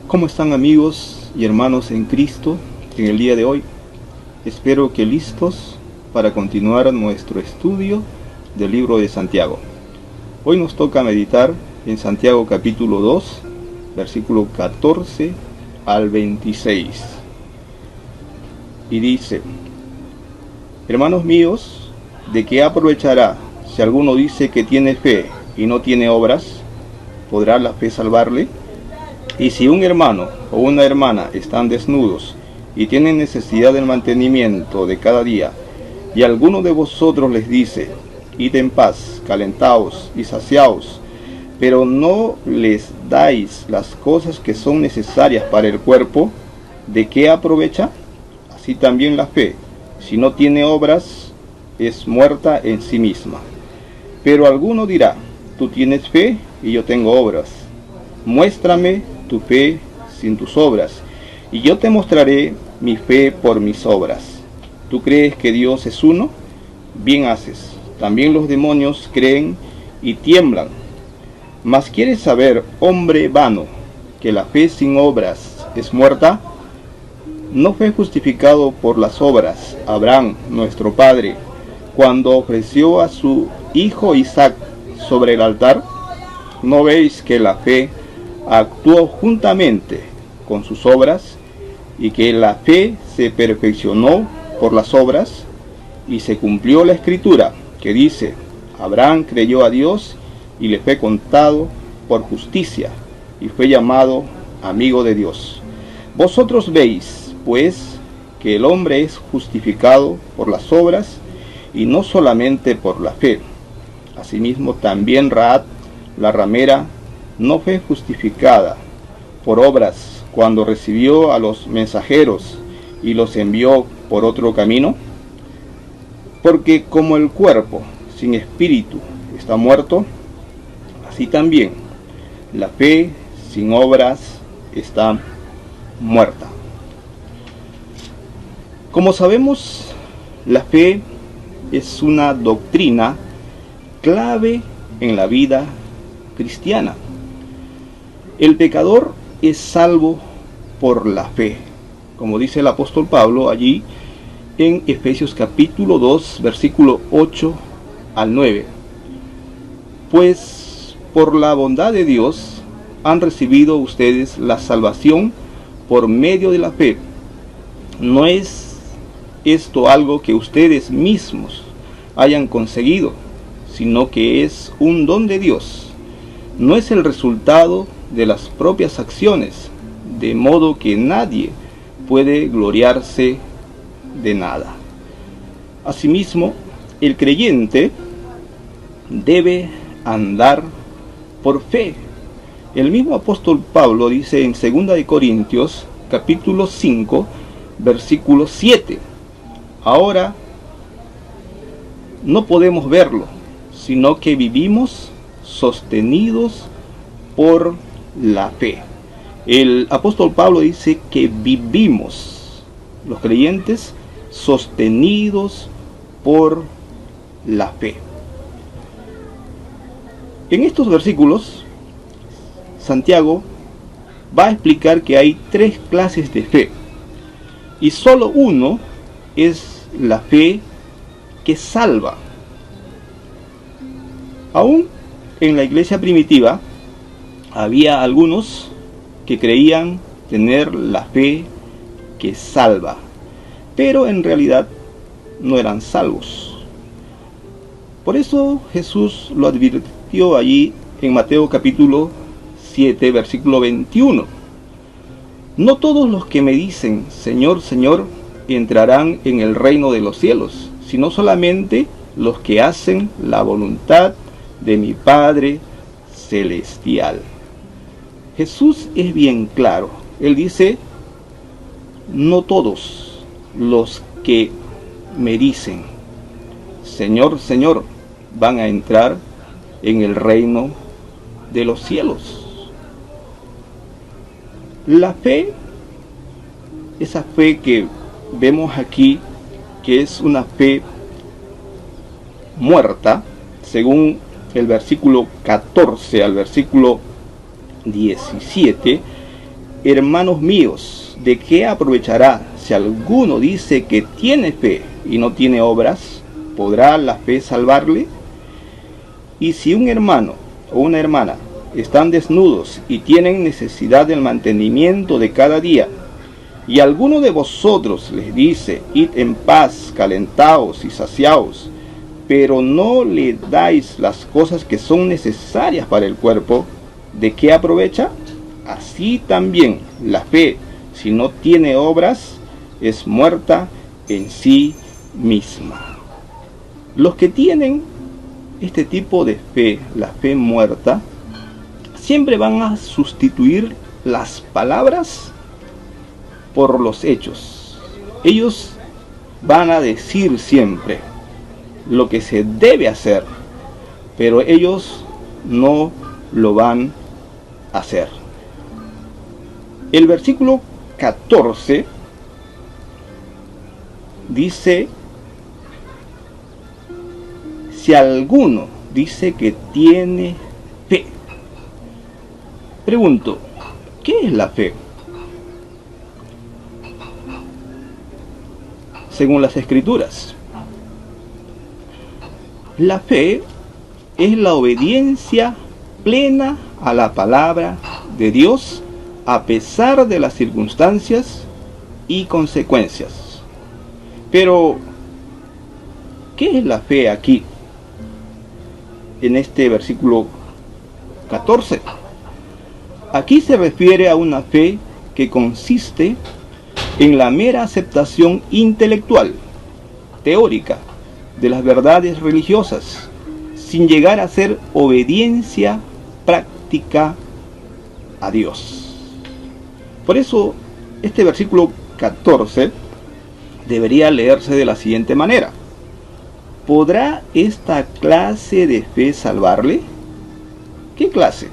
¿Cómo están, amigos y hermanos en Cristo en el día de hoy? Espero que listos para continuar nuestro estudio del libro de Santiago. Hoy nos toca meditar en Santiago capítulo 2, versículo 14 al 26. Y dice: Hermanos míos, ¿de qué aprovechará si alguno dice que tiene fe y no tiene obras? ¿Podrá la fe salvarle? Y si un hermano o una hermana están desnudos y tienen necesidad del mantenimiento de cada día, y alguno de vosotros les dice: id en paz, calentaos y saciaos, pero no les dais las cosas que son necesarias para el cuerpo, ¿de qué aprovecha? Así también la fe, si no tiene obras, es muerta en sí misma. Pero alguno dirá: tú tienes fe y yo tengo obras. Muéstrame tu fe sin tus obras, y yo te mostraré mi fe por mis obras. ¿Tú crees que Dios es uno? Bien haces. También los demonios creen y tiemblan. Mas ¿quieres saber, hombre vano, que la fe sin obras es muerta? ¿No fue justificado por las obras Abraham, nuestro padre, cuando ofreció a su hijo Isaac sobre el altar? ¿No veis que la fe actuó juntamente con sus obras, y que la fe se perfeccionó por las obras? Y se cumplió la escritura que dice: Abraham creyó a Dios y le fue contado por justicia, y fue llamado amigo de Dios. Vosotros veis, pues, que el hombre es justificado por las obras, y no solamente por la fe. Asimismo también Rahab, la ramera, no fue justificada por obras cuando recibió a los mensajeros y los envió por otro camino. Porque como el cuerpo sin espíritu está muerto, así también la fe sin obras está muerta. Como sabemos, la fe es una doctrina clave en la vida cristiana. El pecador es salvo por la fe, como dice el apóstol Pablo allí en Efesios capítulo 2, versículo 8 al 9. Pues por la bondad de Dios han recibido ustedes la salvación por medio de la fe. No es esto algo que ustedes mismos hayan conseguido, sino que es un don de Dios. No es el resultado de las propias acciones, de modo que nadie puede gloriarse de nada. Asimismo, el creyente debe andar por fe. El mismo apóstol Pablo dice en 2 Corintios capítulo 5, versículo 7: ahora no podemos verlo, sino que vivimos sostenidos por la fe. El apóstol Pablo dice que vivimos, los creyentes, sostenidos por la fe. En estos versículos, Santiago va a explicar que hay tres clases de fe, y solo uno es la fe que salva. Aún en la iglesia primitiva había algunos que creían tener la fe que salva, pero en realidad no eran salvos. Por eso Jesús lo advirtió allí en Mateo capítulo 7, versículo 21. No todos los que me dicen Señor, Señor, entrarán en el reino de los cielos, sino solamente los que hacen la voluntad de mi Padre celestial. Jesús es bien claro. Él dice: no todos los que me dicen Señor, Señor, van a entrar en el reino de los cielos. La fe, esa fe que vemos aquí, que es una fe muerta, según el versículo 14 al versículo 17, hermanos míos, ¿de qué aprovechará si alguno dice que tiene fe y no tiene obras? ¿Podrá la fe salvarle? Y si un hermano o una hermana están desnudos y tienen necesidad del mantenimiento de cada día, y alguno de vosotros les dice, id en paz, calentaos y saciaos, pero no le dais las cosas que son necesarias para el cuerpo, ¿de qué aprovecha? Así también la fe, si no tiene obras, es muerta en sí misma. Los que tienen este tipo de fe, la fe muerta, siempre van a sustituir las palabras por los hechos. Ellos van a decir siempre lo que se debe hacer, pero ellos no lo van a hacer. El versículo 14 dice, si alguno dice que tiene fe. Pregunto, ¿qué es la fe? Según las Escrituras, la fe es la obediencia plena a la palabra de Dios a pesar de las circunstancias y consecuencias. Pero, ¿qué es la fe aquí? En este versículo 14. Aquí se refiere a una fe que consiste en la mera aceptación intelectual, teórica, de las verdades religiosas, sin llegar a ser obediencia práctica a Dios. Por eso, este versículo 14 debería leerse de la siguiente manera. ¿Podrá esta clase de fe salvarle? ¿Qué clase?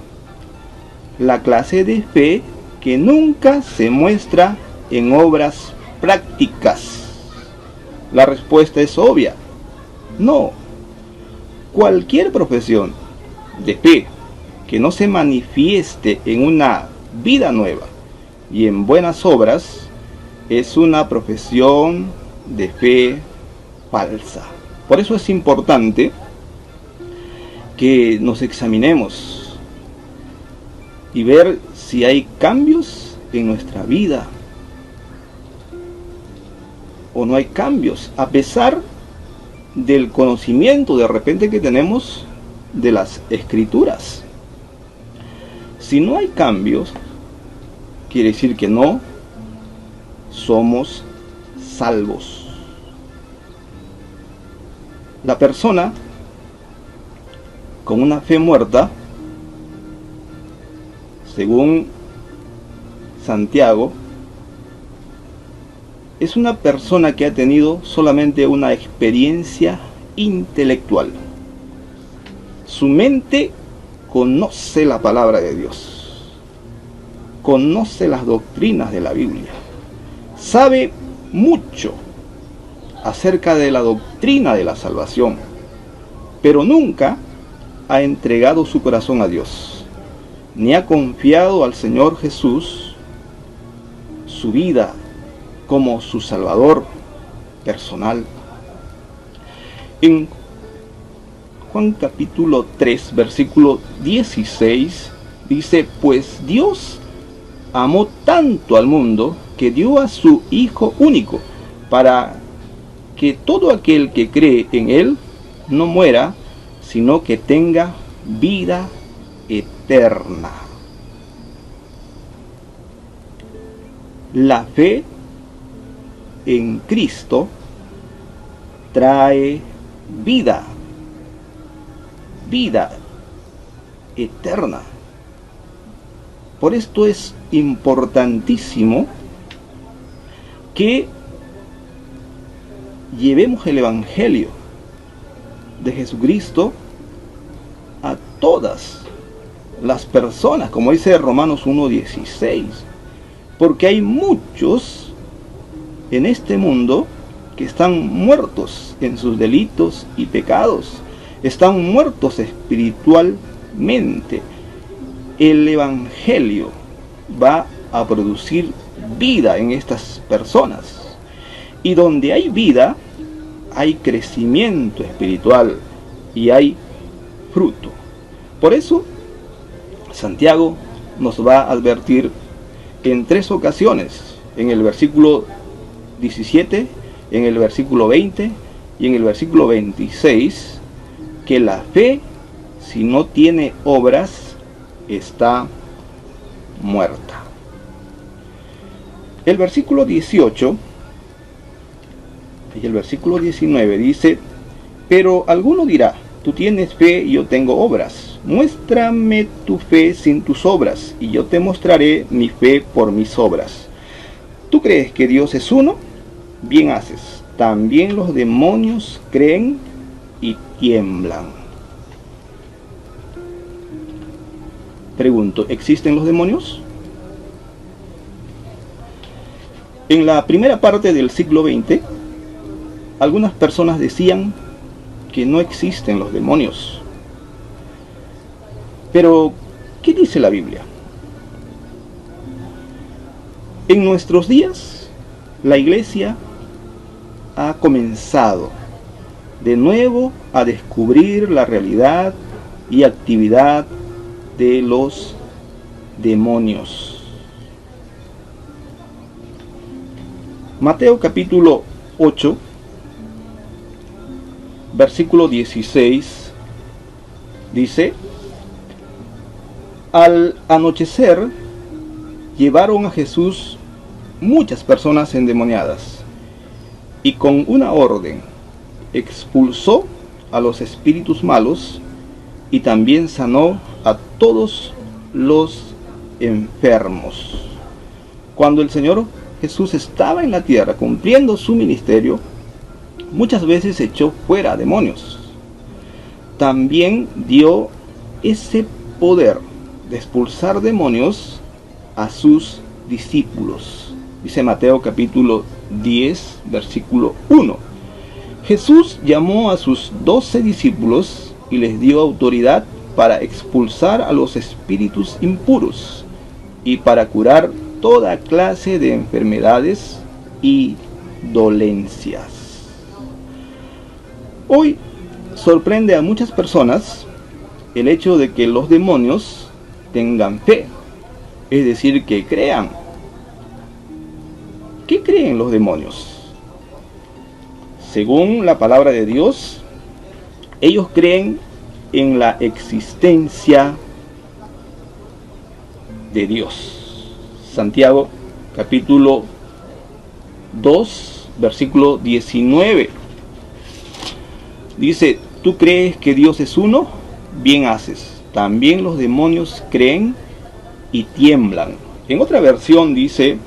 La clase de fe que nunca se muestra en obras prácticas. La respuesta es obvia. No. Cualquier profesión de fe que no se manifieste en una vida nueva y en buenas obras es una profesión de fe falsa. Por eso es importante que nos examinemos y ver si hay cambios en nuestra vida o no hay cambios, a pesar del conocimiento de repente que tenemos de las Escrituras. Si no hay cambios, quiere decir que no somos salvos. La persona con una fe muerta, según Santiago, es una persona que ha tenido solamente una experiencia intelectual. Su mente conoce la palabra de Dios, conoce las doctrinas de la Biblia, sabe mucho acerca de la doctrina de la salvación, pero nunca ha entregado su corazón a Dios, ni ha confiado al Señor Jesús su vida como su Salvador personal. En Juan capítulo 3, versículo 16, dice, pues Dios amó tanto al mundo que dio a su Hijo único, para que todo aquel que cree en Él no muera, sino que tenga vida eterna. La fe en Cristo trae vida eterna. Por esto es importantísimo que llevemos el Evangelio de Jesucristo a todas las personas, como dice Romanos 1:16, porque hay muchos en este mundo que están muertos en sus delitos y pecados, están muertos espiritualmente. El Evangelio va a producir vida en estas personas. Y donde hay vida, hay crecimiento espiritual y hay fruto. Por eso, Santiago nos va a advertir en 3 ocasiones, en el versículo 17, en el versículo 20 y en el versículo 26, que la fe, si no tiene obras, está muerta. El versículo 18 y el versículo 19 dice: pero alguno dirá, tú tienes fe y yo tengo obras. Muéstrame tu fe sin tus obras, y yo te mostraré mi fe por mis obras. ¿Tú crees que Dios es uno? Bien haces. También los demonios creen y tiemblan. Pregunto, ¿existen los demonios? En la primera parte del siglo XX, algunas personas decían que no existen los demonios. Pero, ¿qué dice la Biblia? En nuestros días, la iglesia ha comenzado de nuevo a descubrir la realidad y actividad de los demonios. Mateo capítulo 8, versículo 16, dice: al anochecer llevaron a Jesús muchas personas endemoniadas, y con una orden expulsó a los espíritus malos y también sanó a todos los enfermos. Cuando el Señor Jesús estaba en la tierra cumpliendo su ministerio, muchas veces echó fuera demonios. También dio ese poder de expulsar demonios a sus discípulos. Dice Mateo capítulo 10, versículo 1. Jesús llamó a sus 12 discípulos y les dio autoridad para expulsar a los espíritus impuros y para curar toda clase de enfermedades y dolencias. Hoy sorprende a muchas personas el hecho de que los demonios tengan fe, es decir, que crean. ¿Qué creen los demonios? Según la palabra de Dios, ellos creen en la existencia de Dios. Santiago capítulo 2, versículo 19. Dice: ¿tú crees que Dios es uno? Bien haces. También los demonios creen y tiemblan. En otra versión dice: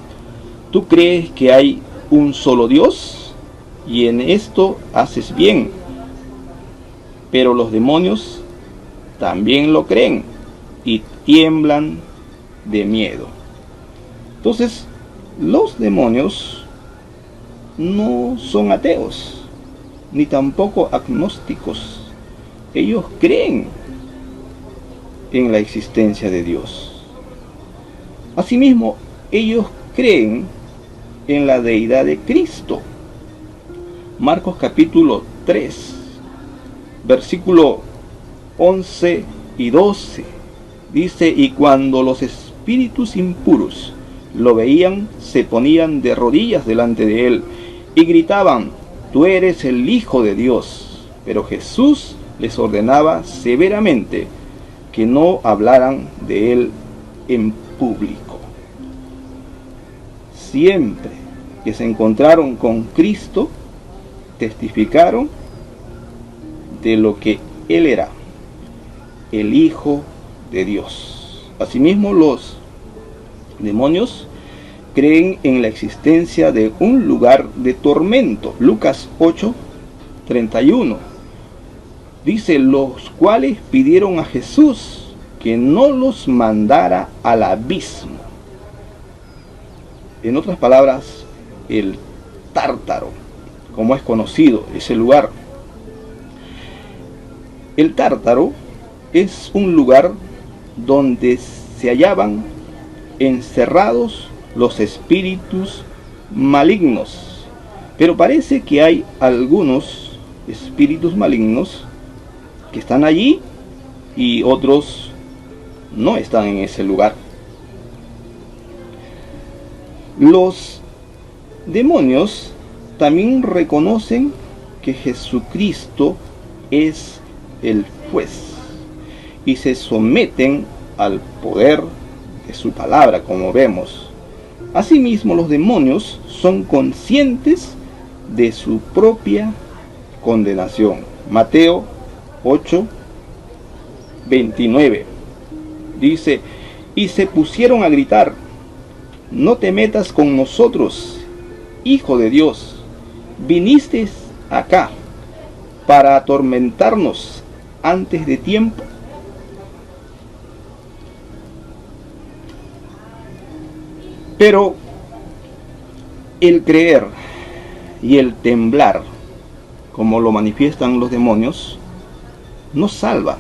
¿tú crees que hay un solo Dios? Y en esto haces bien. Pero los demonios también lo creen y tiemblan de miedo. Entonces, los demonios no son ateos, ni tampoco agnósticos. Ellos creen en la existencia de Dios. Asimismo, ellos creen en la deidad de Cristo. Marcos capítulo 3, versículo 11 y 12, dice: y cuando los espíritus impuros lo veían, se ponían de rodillas delante de él y gritaban: tú eres el Hijo de Dios. Pero Jesús les ordenaba severamente que no hablaran de él en público. Siempre que se encontraron con Cristo, testificaron de lo que él era, el Hijo de Dios. Asimismo, los demonios creen en la existencia de un lugar de tormento. Lucas 8, 31. Dice: los cuales pidieron a Jesús que no los mandara al abismo. En otras palabras, el Tártaro, como es conocido ese lugar. El Tártaro es un lugar donde se hallaban encerrados los espíritus malignos. Pero parece que hay algunos espíritus malignos que están allí y otros no están en ese lugar. Los demonios también reconocen que Jesucristo es el juez y se someten al poder de su palabra, como vemos. Asimismo, los demonios son conscientes de su propia condenación. Mateo 8:29 dice: y se pusieron a gritar: no te metas con nosotros, Hijo de Dios, viniste acá para atormentarnos antes de tiempo. Pero el creer y el temblar, como lo manifiestan los demonios, no salva.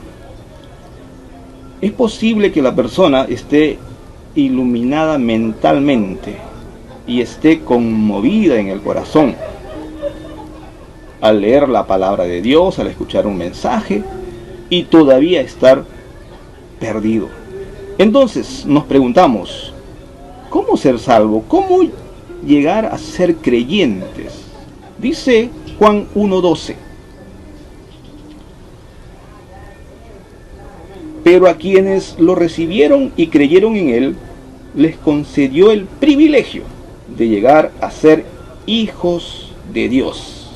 Es posible que la persona esté iluminada mentalmente y esté conmovida en el corazón al leer la palabra de Dios, al escuchar un mensaje, y todavía estar perdido. Entonces nos preguntamos, ¿cómo ser salvo? ¿Cómo llegar a ser creyentes? Dice Juan 1:12: pero a quienes lo recibieron y creyeron en él, les concedió el privilegio de llegar a ser hijos de Dios.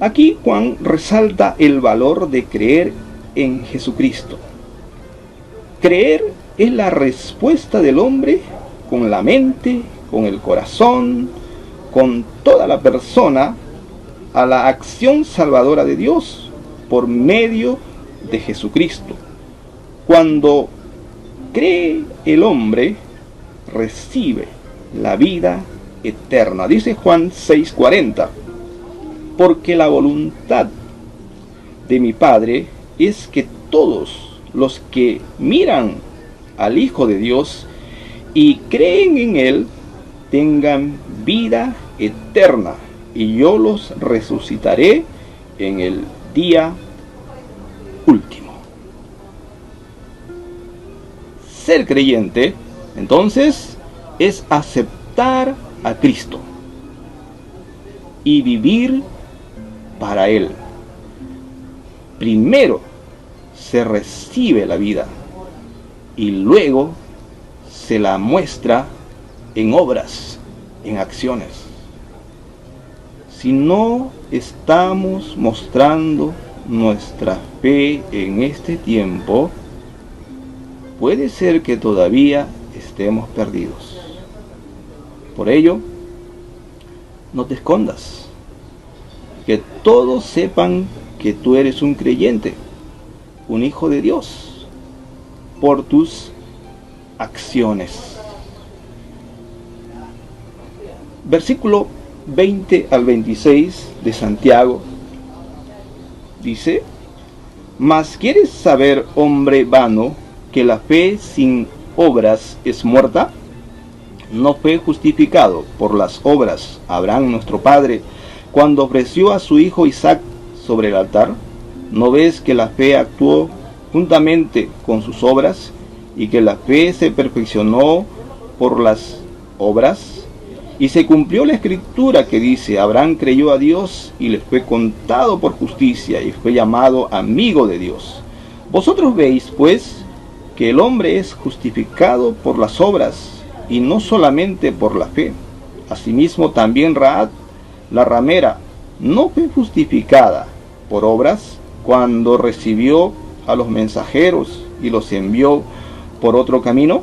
Aquí Juan resalta el valor de creer en Jesucristo. Creer es la respuesta del hombre con la mente, con el corazón, con toda la persona a la acción salvadora de Dios por medio de Jesucristo. Cuando cree el hombre, recibe la vida eterna. Dice Juan 6:40: porque la voluntad de mi Padre es que todos los que miran al Hijo de Dios y creen en él tengan vida eterna, y yo los resucitaré en el día último. Ser creyente, entonces, es aceptar a Cristo y vivir para Él. Primero se recibe la vida y luego se la muestra en obras, en acciones. Si no estamos mostrando nuestra fe en este tiempo, puede ser que todavía estemos perdidos. Por ello, no te escondas. Que todos sepan que tú eres un creyente, un hijo de Dios, por tus acciones. Versículo 20 al 26 de Santiago dice: mas ¿quieres saber, hombre vano, que la fe sin obras es muerta? ¿No fue justificado por las obras Abraham nuestro padre cuando ofreció a su hijo Isaac sobre el altar? ¿No ves que la fe actuó juntamente con sus obras y que la fe se perfeccionó por las obras? Y se cumplió la escritura que dice: Abraham creyó a Dios y le fue contado por justicia y fue llamado amigo de Dios. Vosotros veis, pues, que el hombre es justificado por las obras y no solamente por la fe. Asimismo también Rahab, la ramera, no fue justificada por obras cuando recibió a los mensajeros y los envió por otro camino,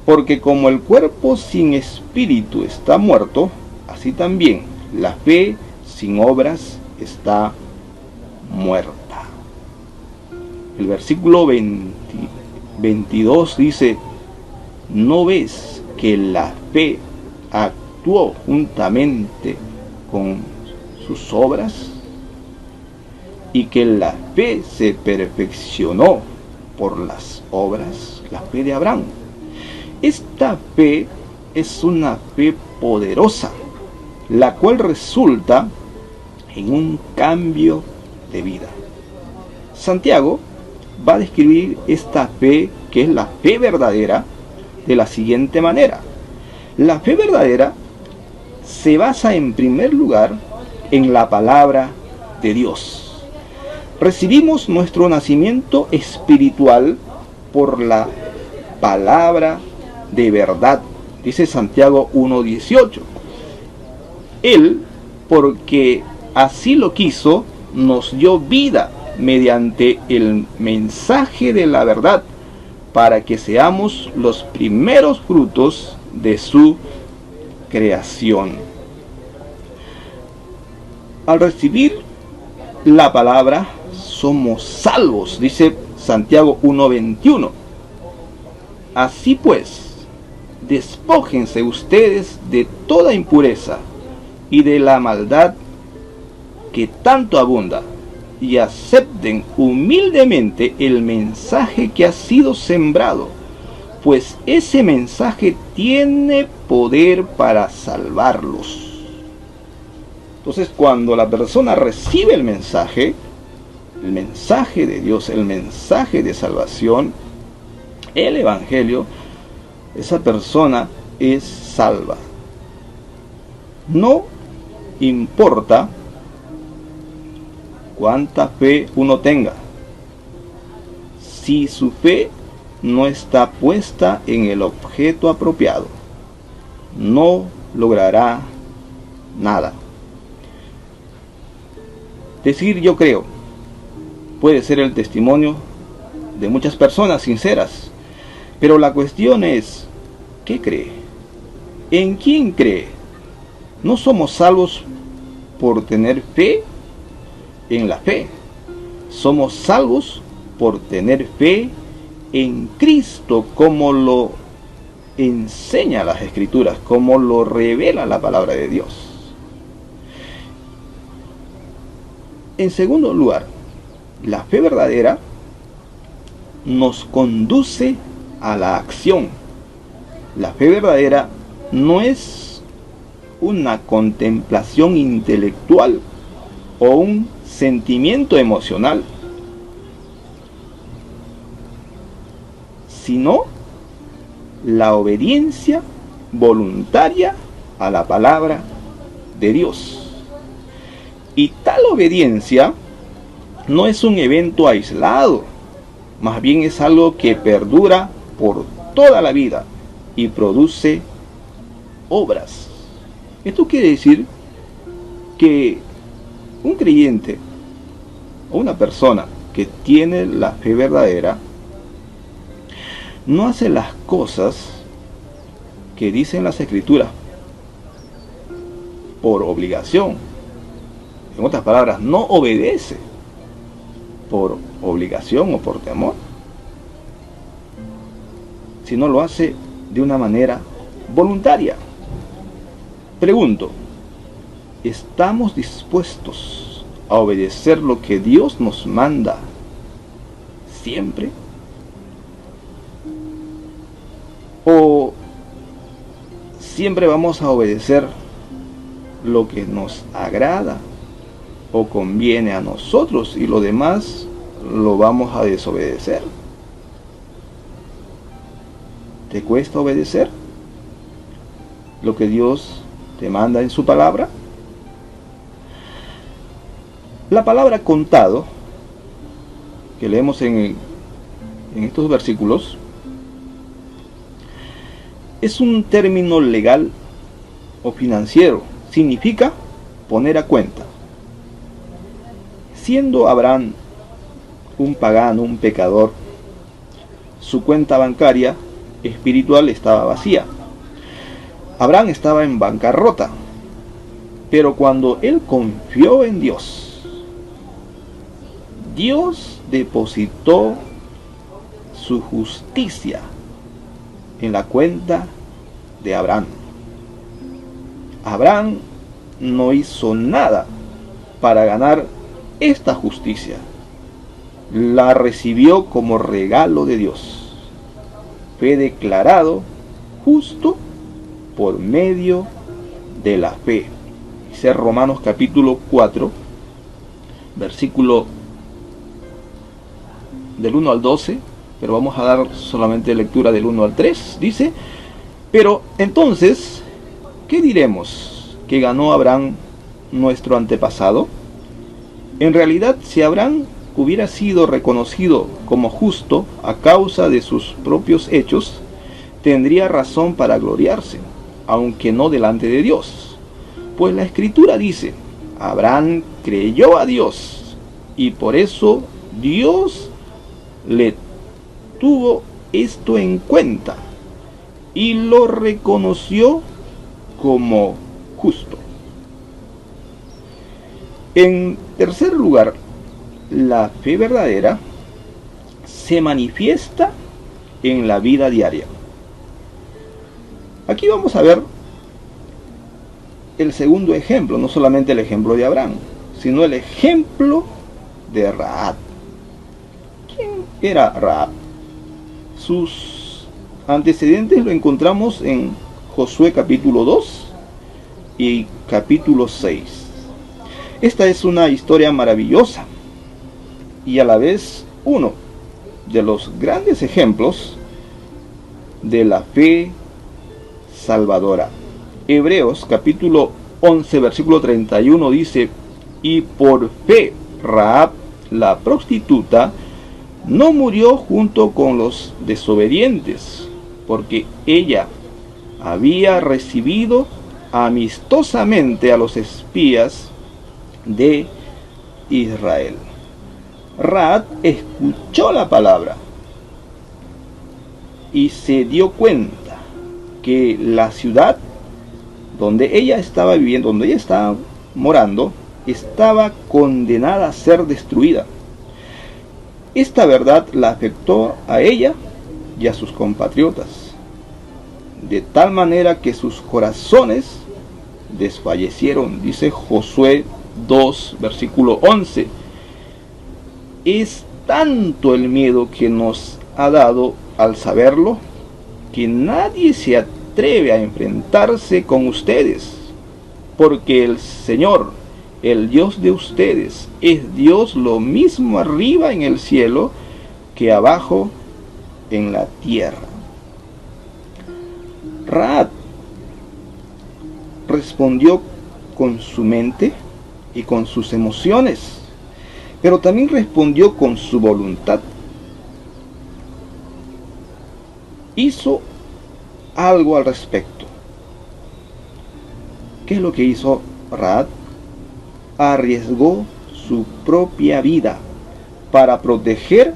porque como el cuerpo sin espíritu está muerto, así también la fe sin obras está muerta. El versículo 22 dice: ¿no ves que la fe actuó juntamente con sus obras y que la fe se perfeccionó por las obras? La fe de Abraham. Esta fe es una fe poderosa, la cual resulta en un cambio de vida. Santiago va a describir esta fe, que es la fe verdadera, de la siguiente manera. La fe verdadera se basa en primer lugar en la palabra de Dios. Recibimos nuestro nacimiento espiritual por la palabra de verdad, dice Santiago 1:18. Él, porque así lo quiso, nos dio vida mediante el mensaje de la verdad, para que seamos los primeros frutos de su creación. Al recibir la palabra, somos salvos, dice Santiago 1:21. Así pues, despójense ustedes de toda impureza y de la maldad que tanto abunda, y acepten humildemente el mensaje que ha sido sembrado, pues ese mensaje tiene poder para salvarlos. Entonces, cuando la persona recibe el mensaje de Dios, el mensaje de salvación, el evangelio, esa persona es salva. No importa cuánta fe uno tenga, si su fe no está puesta en el objeto apropiado, no logrará nada. Decir yo creo puede ser el testimonio de muchas personas sinceras, pero la cuestión es, ¿qué cree? ¿En quién cree? No somos salvos por tener fe en la fe. Somos salvos por tener fe en Cristo, como lo enseña las Escrituras, como lo revela la palabra de Dios. En segundo lugar, la fe verdadera nos conduce a la acción. La fe verdadera no es una contemplación intelectual o un sentimiento emocional, sino la obediencia voluntaria a la palabra de Dios. Y tal obediencia no es un evento aislado, más bien es algo que perdura por toda la vida y produce obras. Esto quiere decir que un creyente o una persona que tiene la fe verdadera no hace las cosas que dicen las Escrituras por obligación. En otras palabras, no obedece por obligación o por temor, sino lo hace de una manera voluntaria. Pregunto, ¿estamos dispuestos a obedecer lo que Dios nos manda siempre? ¿O siempre vamos a obedecer lo que nos agrada o conviene a nosotros y lo demás lo vamos a desobedecer? ¿Te cuesta obedecer lo que Dios te manda en su palabra? La palabra contado que leemos en estos versículos es un término legal o financiero. Significa poner a cuenta. Siendo Abraham un pagano, un pecador, su cuenta bancaria espiritual estaba vacía. Abraham estaba en bancarrota, pero cuando él confió en Dios, Dios depositó su justicia en la cuenta de Abraham. Abraham no hizo nada para ganar esta justicia, la recibió como regalo de Dios. Fue declarado justo por medio de la fe. Dice Romanos capítulo 4, versículo del 1 al 12, pero vamos a dar solamente lectura del 1 al 3. Dice: pero entonces, ¿qué diremos? ¿Que ganó Abraham nuestro antepasado? En realidad, si Abraham hubiera sido reconocido como justo a causa de sus propios hechos, tendría razón para gloriarse, aunque no delante de Dios. Pues la Escritura dice: Abraham creyó a Dios, y por eso Dios le tuvo esto en cuenta, y lo reconoció como justo. En tercer lugar, la fe verdadera se manifiesta en la vida diaria. Aquí vamos a ver el segundo ejemplo, no solamente el ejemplo de Abraham, sino el ejemplo de Rahab. ¿Quién era Rahab? Sus antecedentes lo encontramos en Josué capítulo 2 y capítulo 6. Esta es una historia maravillosa y a la vez uno de los grandes ejemplos de la fe salvadora. Hebreos capítulo 11 versículo 31 dice: y por fe Rahab la prostituta no murió junto con los desobedientes, porque ella había recibido amistosamente a los espías de Israel. Rahab escuchó la palabra y se dio cuenta que la ciudad donde ella estaba viviendo, donde ella estaba morando, estaba condenada a ser destruida. Esta verdad la afectó a ella y a sus compatriotas, de tal manera que sus corazones desfallecieron. Dice Josué 2, versículo 11. Es tanto el miedo que nos ha dado al saberlo, que nadie se atreve a enfrentarse con ustedes, porque el Señor, el Dios de ustedes, es Dios lo mismo arriba en el cielo que abajo en la tierra. Rahab respondió con su mente y con sus emociones, pero también respondió con su voluntad. Hizo algo al respecto. ¿Qué es lo que hizo Rahab? Arriesgó su propia vida para proteger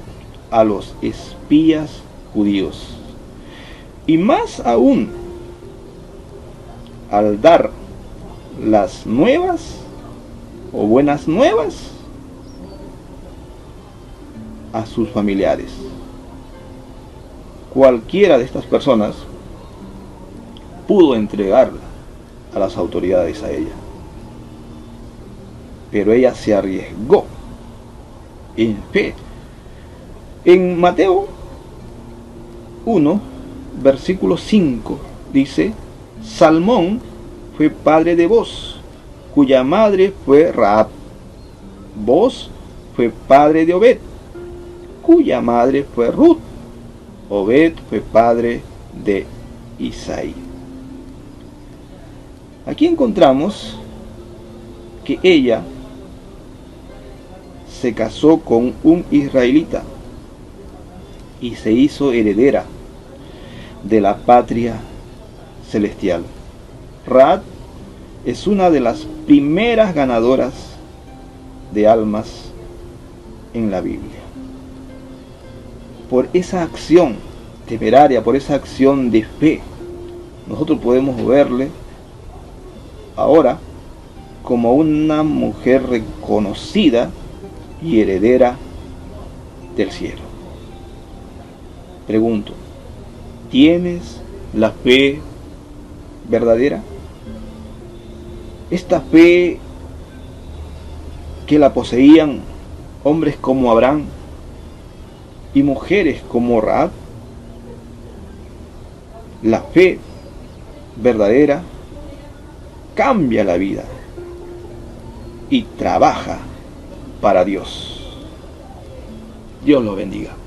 a los espías judíos. Y más aún, al dar las nuevas o buenas nuevas a sus familiares. Cualquiera de estas personas pudo entregarla a las autoridades a ella, pero ella se arriesgó en fe. En Mateo 1, versículo 5 dice: Salmón fue padre de Boz, cuya madre fue Rahab. Boz fue padre de Obed, cuya madre fue Ruth. Obed fue padre de Isaí. Aquí encontramos que ella se casó con un israelita y se hizo heredera de la patria celestial. Rahab es una de las primeras ganadoras de almas en la Biblia. Por esa acción temeraria, por esa acción de fe, nosotros podemos verle ahora como una mujer reconocida y heredera del cielo. Pregunto, ¿tienes la fe verdadera? Esta fe que la poseían hombres como Abraham y mujeres como Rahab. La fe verdadera cambia la vida y trabaja para Dios. Dios los bendiga.